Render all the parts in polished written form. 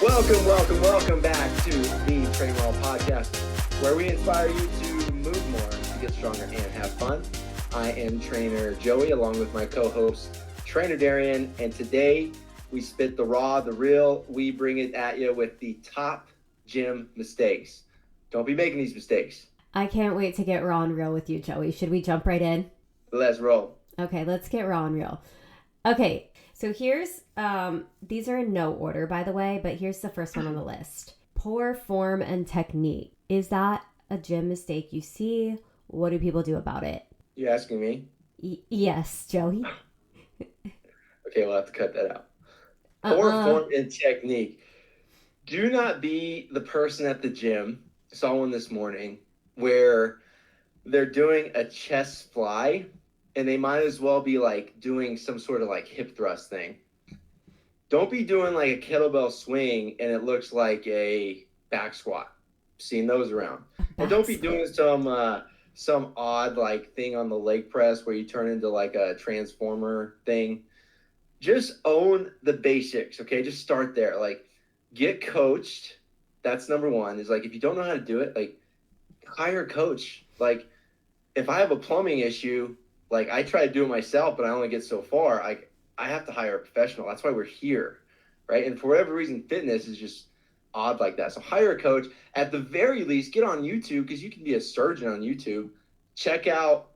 Welcome back to the Trainwell podcast, where we inspire you to move more, to get stronger, and have fun. I am Trainer Joey, along with my co-host, Trainer Darian, and today we spit the raw, the real. We bring it at you with the top gym mistakes. Don't be making these mistakes. I can't wait to get raw and real with you, Joey. Should we jump right in? Let's roll. Okay, let's get raw and real. Okay, so here's, these are in no order, by the way, but here's the first one on the list. Poor form and technique. Is that a gym mistake you see? What do people do about it? You asking me? Yes, Joey. Okay, we'll have to cut that out. Poor form and technique. Do not be the person at the gym, saw one this morning, where they're doing a chest fly and they might as well be like doing some sort of like hip thrust thing. Don't be doing like a kettlebell swing and it looks like a back squat. Seen those around. And don't be doing some odd like thing on the leg press where you turn into like a transformer thing. Just own the basics, okay? Just start there. Like, get coached. That's number one. Is like, if you don't know how to do it, like, hire a coach. Like, if I have a plumbing issue, like, I try to do it myself, but I only get so far. I have to hire a professional. That's why we're here, right? And for whatever reason, fitness is just odd like that. So hire a coach. At the very least, get on YouTube, because you can be a surgeon on YouTube. Check out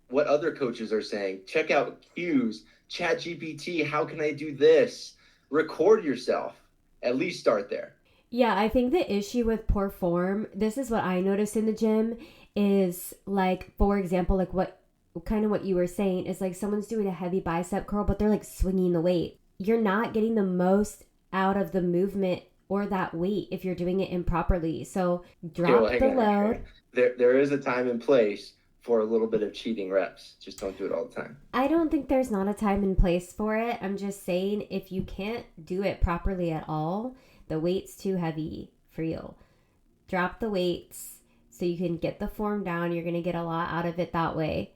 what other coaches are saying. Check out cues. ChatGPT, how can I do this? Record yourself. At least start there. Yeah, I think the issue with poor form, this is what I noticed in the gym, is like, for example, like what you were saying is like someone's doing a heavy bicep curl, but they're like swinging the weight. You're not getting the most out of the movement or that weight if you're doing it improperly. So drop the load. There is a time and place for a little bit of cheating reps. Just don't do it all the time. I don't think there's not a time and place for it. I'm just saying, if you can't do it properly at all, the weight's too heavy for you. Drop the weights so you can get the form down. You're going to get a lot out of it that way.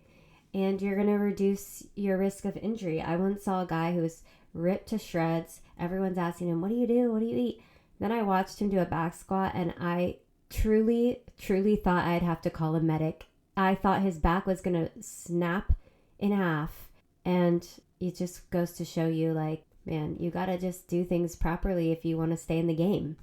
And you're going to reduce your risk of injury. I once saw a guy who was ripped to shreds. Everyone's asking him, what do you do? What do you eat? Then I watched him do a back squat, and I truly, truly thought I'd have to call a medic. I thought his back was going to snap in half. And it just goes to show you, like, man, you got to just do things properly if you want to stay in the game.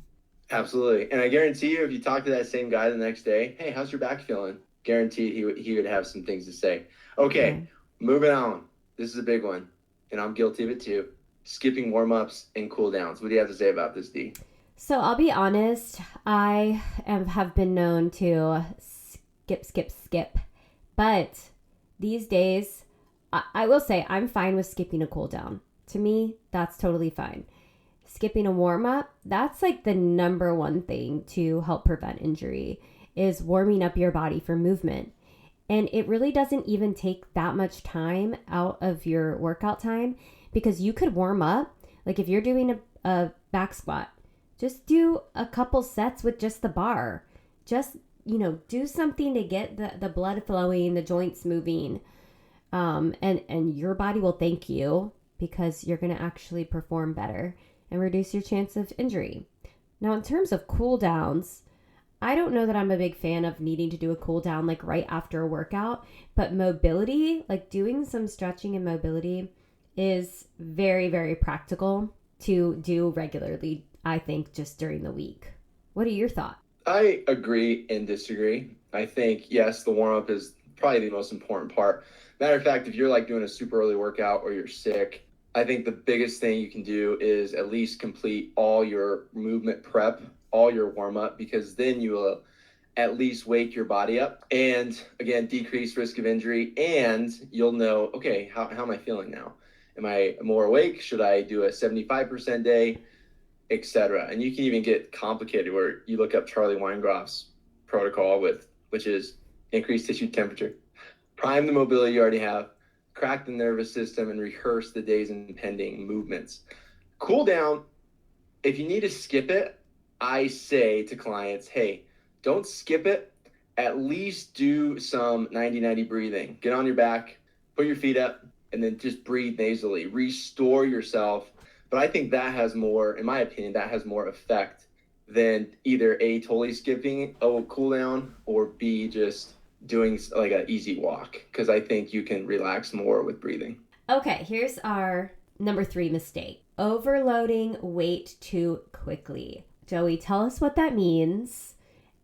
Absolutely. And I guarantee you, if you talk to that same guy the next day, hey, how's your back feeling? Guaranteed he would have some things to say. Okay, Moving on. This is a big one, and I'm guilty of it too. Skipping warm-ups and cool-downs. What do you have to say about this, Dee? So I'll be honest, I have been known to skip. But these days, I will say I'm fine with skipping a cool down. To me, that's totally fine. Skipping a warm up, that's like the number one thing to help prevent injury, is warming up your body for movement. And it really doesn't even take that much time out of your workout time, because you could warm up. Like if you're doing a back squat, just do a couple sets with just the bar. Just, do something to get the blood flowing, the joints moving. And your body will thank you, because you're going to actually perform better and reduce your chance of injury. Now, in terms of cool downs, I don't know that I'm a big fan of needing to do a cool down like right after a workout, but mobility, like doing some stretching and mobility, is very, very practical to do regularly, I think, just during the week. What are your thoughts? I agree and disagree. I think, yes, the warm-up is probably the most important part. Matter of fact, if you're like doing a super early workout or you're sick, I think the biggest thing you can do is at least complete all your movement prep, all your warm-up, because then you will at least wake your body up and, again, decrease risk of injury, and you'll know, okay, how am I feeling now? Am I more awake? Should I do a 75% day, etc.? And you can even get complicated where you look up Charlie Weingroff's protocol, which is increase tissue temperature, prime the mobility you already have, crack the nervous system, and rehearse the day's impending movements. Cool down. If you need to skip it, I say to clients, hey, don't skip it. At least do some 90-90 breathing. Get on your back, put your feet up, and then just breathe nasally. Restore yourself But I think that has more, in my opinion, that has more effect than either A, totally skipping a cool down, or B, just doing like an easy walk, because I think you can relax more with breathing. Okay, here's our number 3 mistake: overloading weight too quickly. Joey, tell us what that means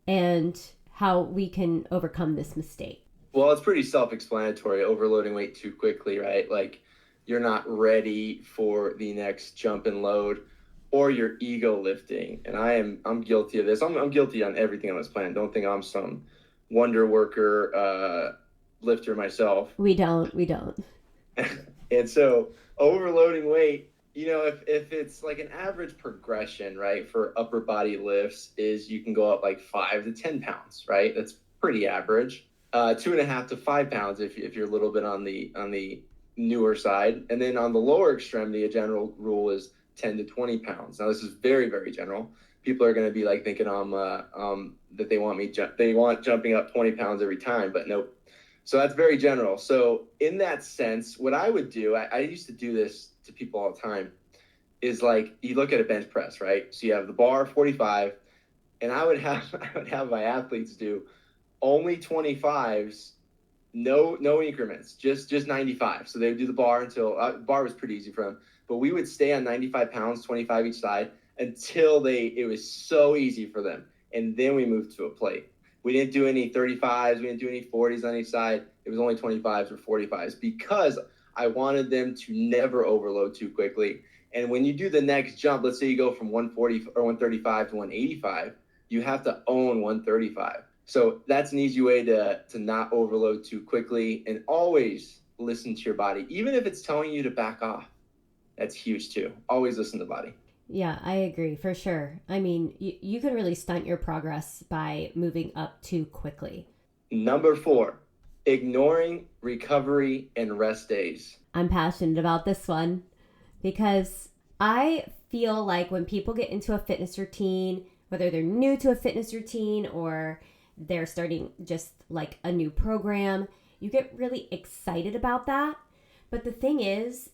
and how we can overcome this mistake. Well, it's pretty self-explanatory. Overloading weight too quickly, right? Like you're not ready for the next jump and load, or you're ego lifting. And I'm guilty of this. I'm guilty on everything on this planet. Don't think I'm some wonder worker lifter myself. We don't. And so overloading weight, if it's like an average progression, right, for upper body lifts is you can go up like 5 to 10 pounds, right? That's pretty average. 2.5 to 5 pounds if you're a little bit on the newer side. And then on the lower extremity, a general rule is 10 to 20 pounds. Now this is very, very general. People are going to be like thinking that they want jumping up 20 pounds every time, but nope. So that's very general. So in that sense, what I would do, I used to do this to people all the time, is like you look at a bench press, right? So you have the bar 45, and I would have my athletes do only 25s, no increments, just 95. So they would do the bar until bar was pretty easy for them, but we would stay on 95 pounds, 25 each side until it was so easy for them, and then we moved to a plate. We didn't do any 35s. We didn't do any 40s on each side. It was only 25s or 45s because I wanted them to never overload too quickly. And when you do the next jump, let's say you go from 140 or 135 to 185, you have to own 135. So that's an easy way to not overload too quickly, and always listen to your body, even if it's telling you to back off. That's huge too. Always listen to the body. Yeah, I agree for sure. I mean, you can really stunt your progress by moving up too quickly. Number 4, ignoring recovery and rest days. I'm passionate about this one because I feel like when people get into a fitness routine, whether they're new to a fitness routine or they're starting just like a new program, you get really excited about that. But the thing is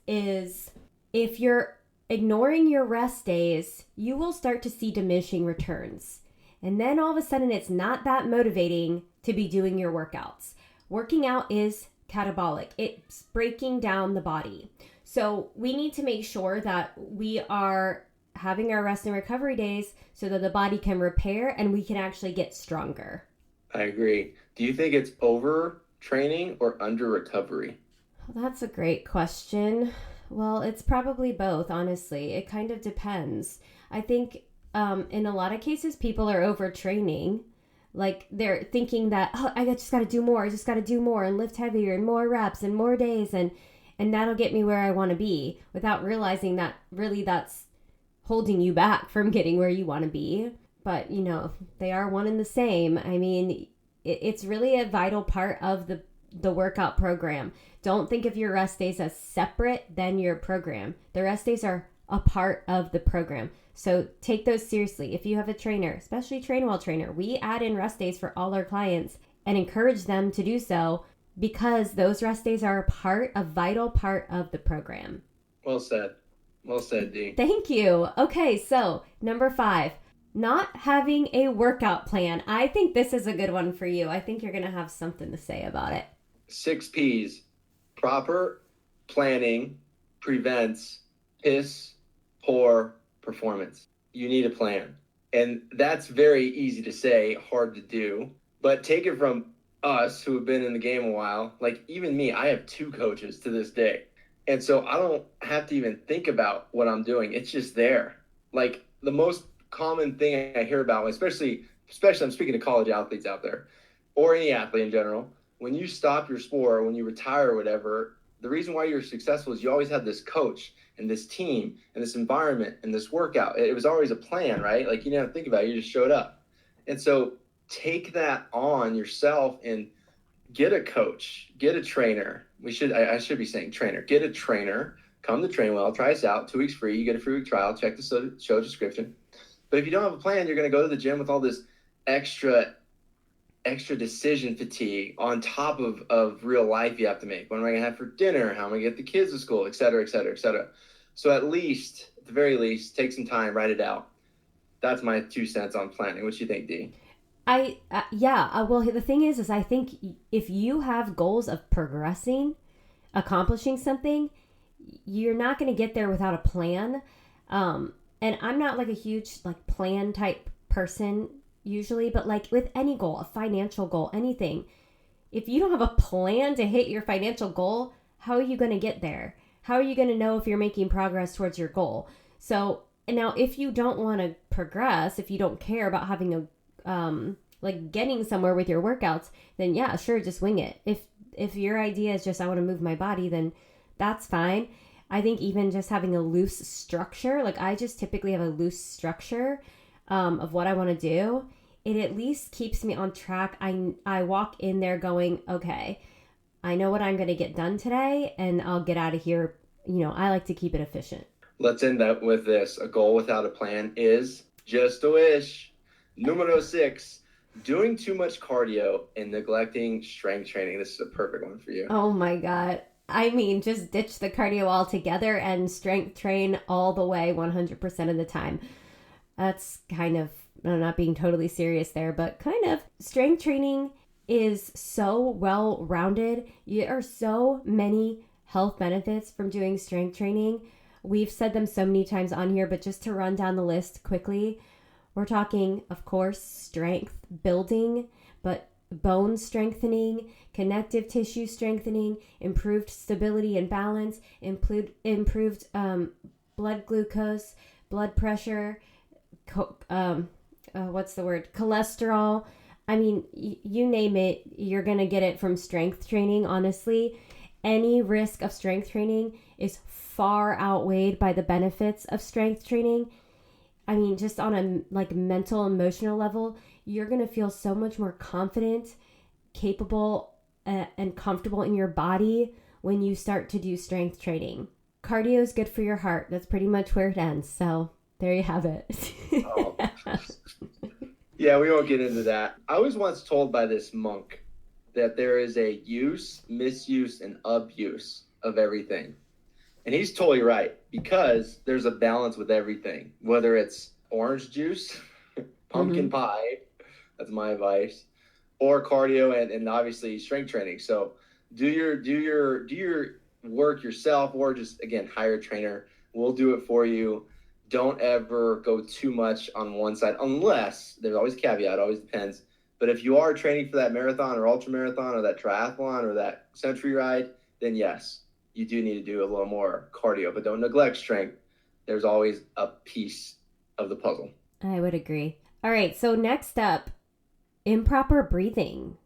if you're ignoring your rest days, you will start to see diminishing returns. And then all of a sudden, it's not that motivating to be doing your workouts. Working out is catabolic. It's breaking down the body. So we need to make sure that we are having our rest and recovery days so that the body can repair and we can actually get stronger. I agree. Do you think it's over training or under recovery? Well, that's a great question. Well, it's probably both, honestly. It kind of depends. I think in a lot of cases, people are overtraining. Like they're thinking that, oh, I just got to do more. I just got to do more and lift heavier and more reps and more days. And that'll get me where I want to be, without realizing that really that's holding you back from getting where you want to be. But, they are one and the same. I mean, it's really a vital part of the workout program. Don't think of your rest days as separate than your program. The rest days are a part of the program. So take those seriously. If you have a trainer, especially trainwell trainer, we add in rest days for all our clients and encourage them to do so because those rest days are a vital part of the program. Well said. Well said, Dee. Thank you. Okay, so number 5, not having a workout plan. I think this is a good one for you. I think you're going to have something to say about it. 6 P's. Proper planning prevents piss poor performance. You need a plan. And that's very easy to say, hard to do. But take it from us who have been in the game a while. Like even me, I have 2 coaches to this day. And so I don't have to even think about what I'm doing. It's just there. Like the most common thing I hear about, especially I'm speaking to college athletes out there, or any athlete in general, when you stop your sport, when you retire or whatever, the reason why you're successful is you always had this coach and this team and this environment and this workout. It was always a plan, right? Like you didn't have to think about it. You just showed up. And so take that on yourself and get a coach, get a trainer. I should be saying trainer. Get a trainer, come to Trainwell, try us out, 2 weeks free. You get a free week trial, check the show description. But if you don't have a plan, you're going to go to the gym with all this extra decision fatigue on top of real life you have to make. What am I going to have for dinner? How am I going to get the kids to school, et cetera, et cetera, et cetera. So at the very least, take some time, write it out. That's my 2 cents on planning. What do you think, Dee? Well, the thing is I think if you have goals of progressing, accomplishing something, you're not going to get there without a plan. And I'm not like a huge like plan type person usually, but like with any goal, a financial goal, anything, if you don't have a plan to hit your financial goal, how are you going to get there? How are you going to know if you're making progress towards your goal? So now if you don't want to progress, if you don't care about having like getting somewhere with your workouts, then yeah, sure, just wing it. If your idea is just I want to move my body, then that's fine. I think even just having a loose structure, like I just typically have a loose structure of what I want to do. It at least keeps me on track. I walk in there going, okay, I know what I'm going to get done today, and I'll get out of here. I like to keep it efficient. Let's end up with this. A goal without a plan is just a wish. Numero 6, doing too much cardio and neglecting strength training. This is a perfect one for you. Oh my God. I mean, just ditch the cardio altogether and strength train all the way 100% of the time. That's kind of, I'm not being totally serious there, but kind of. Strength training is so well-rounded. There are so many health benefits from doing strength training. We've said them so many times on here, but just to run down the list quickly, we're talking, of course, strength building, but bone strengthening, connective tissue strengthening, improved stability and balance, improved blood glucose, blood pressure, cholesterol. I mean, you name it, you're going to get it from strength training. Honestly, any risk of strength training is far outweighed by the benefits of strength training. I mean, just on a like mental, emotional level, you're going to feel so much more confident, capable, and comfortable in your body when you start to do strength training. Cardio is good for your heart. That's pretty much where it ends. So there you have it. Oh. Yeah, we won't get into that. I was once told by this monk that there is a use, misuse, and abuse of everything. And he's totally right, because there's a balance with everything, whether it's orange juice, pumpkin pie, that's my advice, or cardio and obviously strength training. So do your work yourself, or just, again, hire a trainer. We'll do it for you. Don't ever go too much on one side, unless there's always a caveat, always depends. But if you are training for that marathon or ultra marathon or that triathlon or that century ride, then yes, you do need to do a little more cardio, but don't neglect strength. There's always a piece of the puzzle. I would agree. All right, so next up, improper breathing.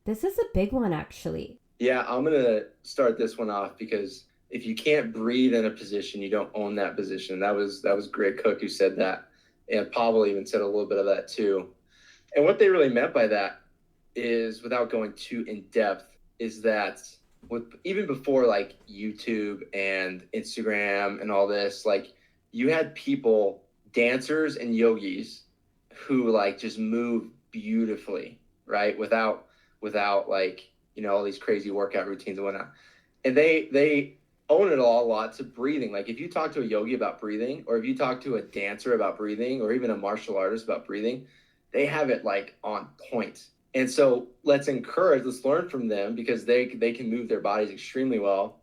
This is a big one, actually. Yeah, I'm going to start this one off because if you can't breathe in a position, you don't own that position. That was Greg Cook who said that. And Pavel even said a little bit of that too. And what they really meant by that is, without going too in depth, is that even before like YouTube and Instagram and all this, like you had people, dancers and yogis, who like just move beautifully, right? Without like, all these crazy workout routines and whatnot. And they own it all a lot to breathing. Like if you talk to a yogi about breathing, or if you talk to a dancer about breathing, or even a martial artist about breathing, they have it like on point. And so let's learn from them, because they can move their bodies extremely well,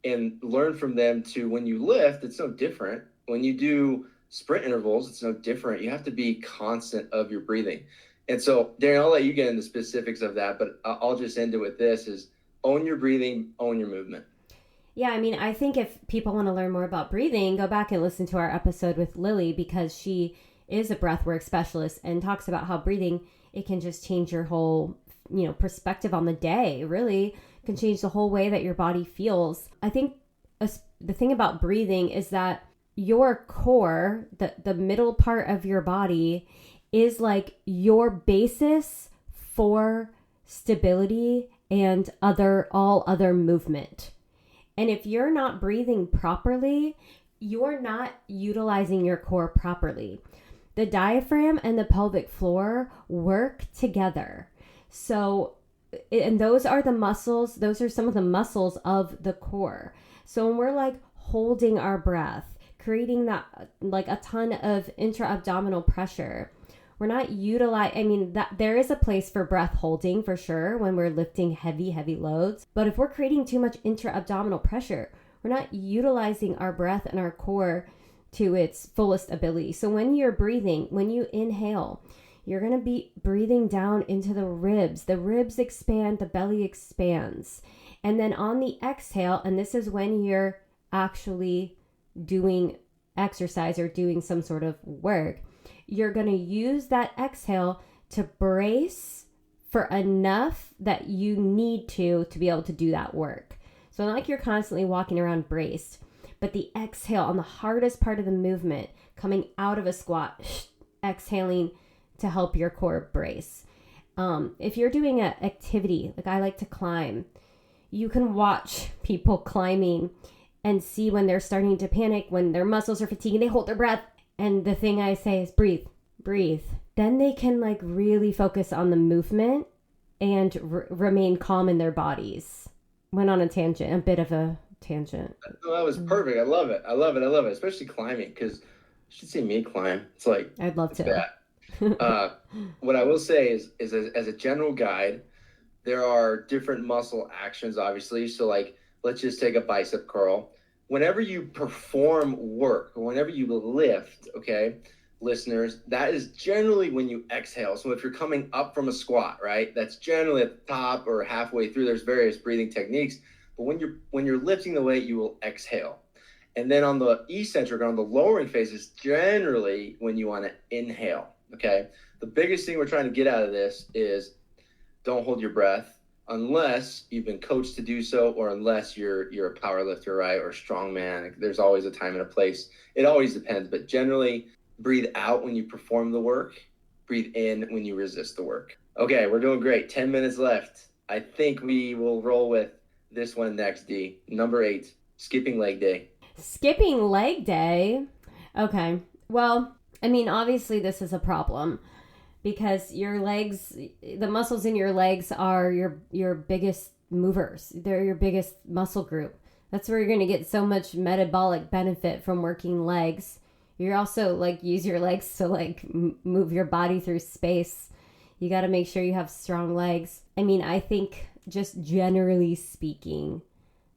and learn from them to, when you lift, it's no different. When you do sprint intervals, it's no different. You have to be constant of your breathing. And so, Darian, I'll let you get into the specifics of that, but I'll just end it with this: is own your breathing, own your movement. Yeah, I mean, I think if people want to learn more about breathing, go back and listen to our episode with Lily, because she is a breathwork specialist and talks about how breathing, it can just change your whole, perspective on the day. Really can change the whole way that your body feels. I think the thing about breathing is that your core, the middle part of your body, is like your basis for stability and all other movement. And if you're not breathing properly, you're not utilizing your core properly. The diaphragm and the pelvic floor work together. So, and those are some of the muscles of the core. So when we're like holding our breath, creating that like a ton of intra-abdominal pressure. We're not that there is a place for breath holding for sure when we're lifting heavy loads. But if we're creating too much intra-abdominal pressure, we're not utilizing our breath and our core to its fullest ability. So when you're breathing, when you inhale, you're going to be breathing down into the ribs. The ribs expand, the belly expands. And then on the exhale, and this is when you're actually doing exercise or doing some sort of work, you're going to use that exhale to brace for enough that you need to be able to do that work. So not like you're constantly walking around braced, but the exhale on the hardest part of the movement, coming out of a squat, exhaling to help your core brace. If you're doing an activity, like I like to climb, you can watch people climbing and see when they're starting to panic, when their muscles are fatiguing, they hold their breath. And the thing I say is breathe. Then they can like really focus on the movement and remain calm in their bodies. Went on a tangent, a bit of a tangent. No, that was perfect. I love it. Especially climbing, because you should see me climb. It's like, I'd love to. What I will say is as a general guide, there are different muscle actions, obviously. So like, let's just take a bicep curl. Whenever you perform work, or whenever you lift, okay, listeners, that is generally when you exhale. So if you're coming up from a squat, right, that's generally at the top or halfway through. There's various breathing techniques, but when you're lifting the weight, you will exhale. And then on the eccentric, on the lowering phase, is generally when you want to inhale. Okay, the biggest thing we're trying to get out of this is don't hold your breath unless you've been coached to do so, or unless you're a power lifter, right, or a strong man. There's always a time and a place. It always depends, but generally breathe out when you perform the work, breathe in when you resist the work. Okay, we're doing great. 10 minutes left. I think we will roll with this one next, D. Number 8, skipping leg day. Skipping leg day? Okay, well, I mean, obviously this is a problem, because your legs, the muscles in your legs are your biggest movers. They're your biggest muscle group. That's where you're going to get so much metabolic benefit from working legs. You're also like use your legs to like move your body through space. You got to make sure you have strong legs. I mean, I think just generally speaking,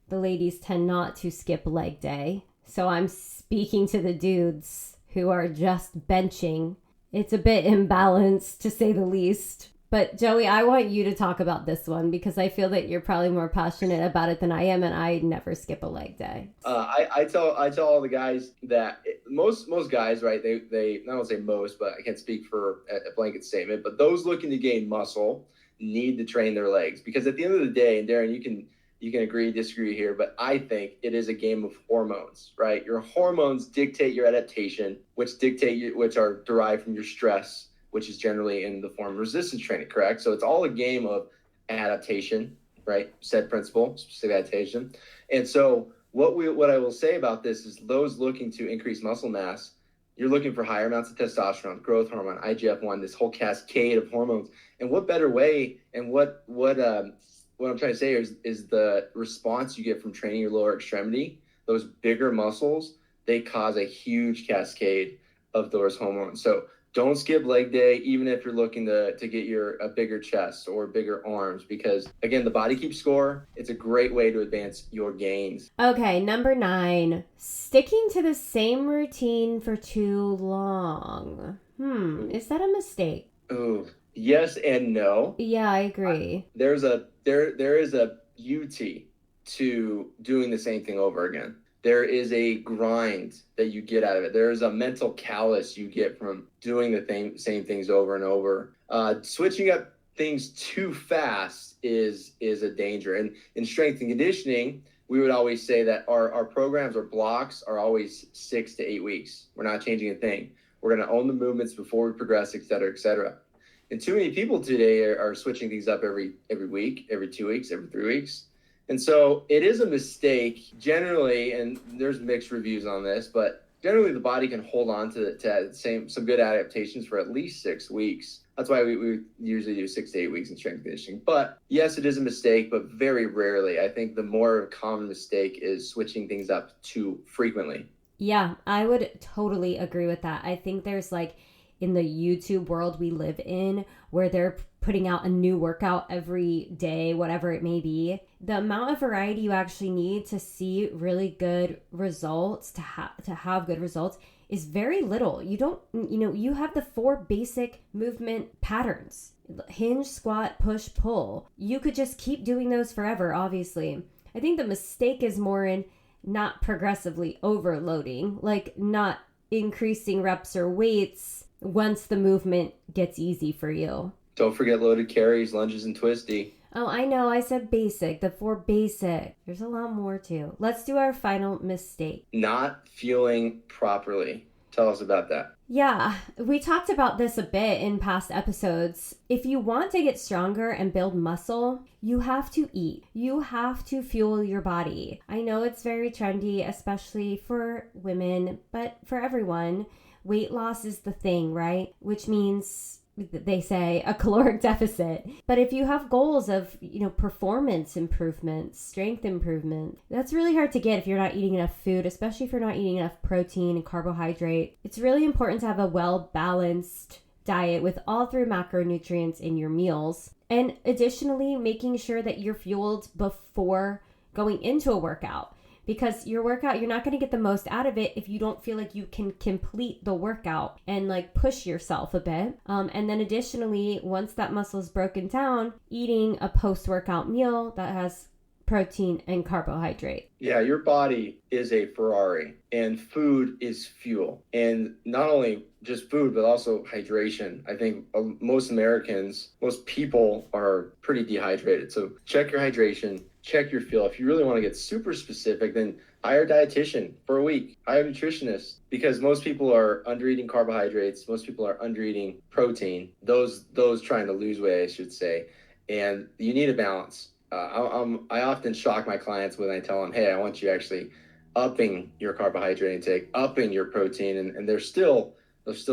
the ladies tend not to skip leg day. So I'm speaking to the dudes who are just benching. It's a bit imbalanced, to say the least. But Joey, I want you to talk about this one, because I feel that you're probably more passionate about it than I am, and I never skip a leg day. I tell all the guys that most guys, right? They not only say most, but I can't speak for a blanket statement. But those looking to gain muscle need to train their legs, because at the end of the day, and Darren, you can agree, disagree here, but I think it is a game of hormones, right? Your hormones dictate your adaptation, which are derived from your stress, which is generally in the form of resistance training, correct? So it's all a game of adaptation, right? Said principle, specific adaptation. And so what I will say about this is those looking to increase muscle mass, you're looking for higher amounts of testosterone, growth hormone, IGF-1, this whole cascade of hormones. And what better way, and what I'm trying to say is the response you get from training your lower extremity, those bigger muscles, they cause a huge cascade of those hormones. So don't skip leg day, even if you're looking to get a bigger chest or bigger arms, because again, the body keeps score. It's a great way to advance your gains. Okay, number 9, sticking to the same routine for too long. Is that a mistake? Ooh. Yes and no. Yeah, I agree. There is a beauty to doing the same thing over again. There is a grind that you get out of it. There is a mental callous you get from doing the same things over and over. Switching up things too fast is a danger. And in strength and conditioning, we would always say that our programs or blocks are always 6 to 8 weeks. We're not changing a thing. We're going to own the movements before we progress, et cetera, et cetera. And too many people today are switching things up every week, every 2 weeks, every 3 weeks. And so it is a mistake generally, and there's mixed reviews on this, but generally the body can hold on to some good adaptations for at least 6 weeks. That's why we usually do 6 to 8 weeks in strength conditioning. But yes, it is a mistake, but very rarely. I think the more common mistake is switching things up too frequently. Yeah, I would totally agree with that. I think there's like in the YouTube world we live in where they're putting out a new workout every day, whatever it may be. The amount of variety you actually need to see really good results, to have good results is very little. You have the 4 basic movement patterns. Hinge, squat, push, pull. You could just keep doing those forever, obviously. I think the mistake is more in not progressively overloading, like not increasing reps or weights once the movement gets easy for you. Don't forget loaded carries, lunges, and twisty. Oh, I know. I said basic, the 4 basic. There's a lot more too. Let's do our final mistake. Not fueling properly. Tell us about that. Yeah, we talked about this a bit in past episodes. If you want to get stronger and build muscle, you have to eat. You have to fuel your body. I know it's very trendy, especially for women, but for everyone, weight loss is the thing, right? Which means they say a caloric deficit. But if you have goals of, performance improvement, strength improvement, that's really hard to get if you're not eating enough food, especially if you're not eating enough protein and carbohydrate. It's really important to have a well-balanced diet with all 3 macronutrients in your meals. And additionally, making sure that you're fueled before going into a workout. Because your workout, you're not going to get the most out of it if you don't feel like you can complete the workout and like push yourself a bit. And then additionally, once that muscle is broken down, eating a post-workout meal that has protein and carbohydrate. Yeah, your body is a Ferrari and food is fuel. And not only just food, but also hydration. I think most people are pretty dehydrated. So check your hydration, check your fuel. If you really want to get super specific, then hire a dietitian for a week, hire a nutritionist, because most people are under-eating carbohydrates. Most people are under-eating protein, those trying to lose weight, I should say. And you need a balance. I often shock my clients when I tell them, hey, I want you actually upping your carbohydrate intake, upping your protein, and they're still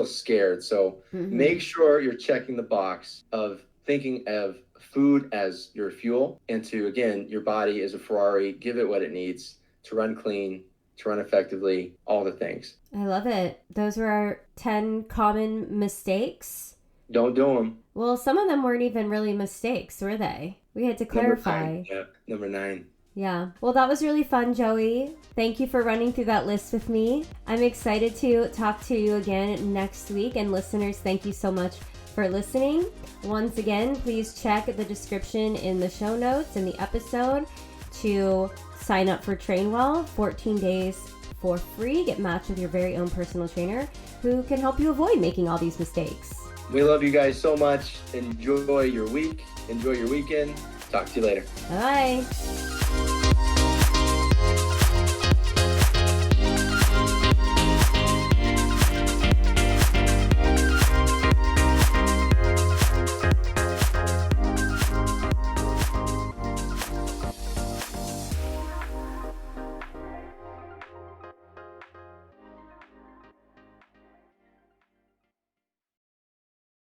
scared. So make sure you're checking the box of thinking of food as your fuel, and again, your body is a Ferrari. Give it what it needs to run clean, to run effectively, all the things. I love it. Those were our 10 common mistakes. Don't do them. Well, some of them weren't even really mistakes, were they? We had to clarify. Number 9. Yeah. Well, that was really fun, Joey. Thank you for running through that list with me. I'm excited to talk to you again next week. And listeners, thank you so much for listening. Once again, please check the description in the show notes in the episode to sign up for trainwell, 14 days for free. Get matched with your very own personal trainer who can help you avoid making all these mistakes. We love you guys so much. Enjoy your week. Enjoy your weekend. Talk to you later. Bye.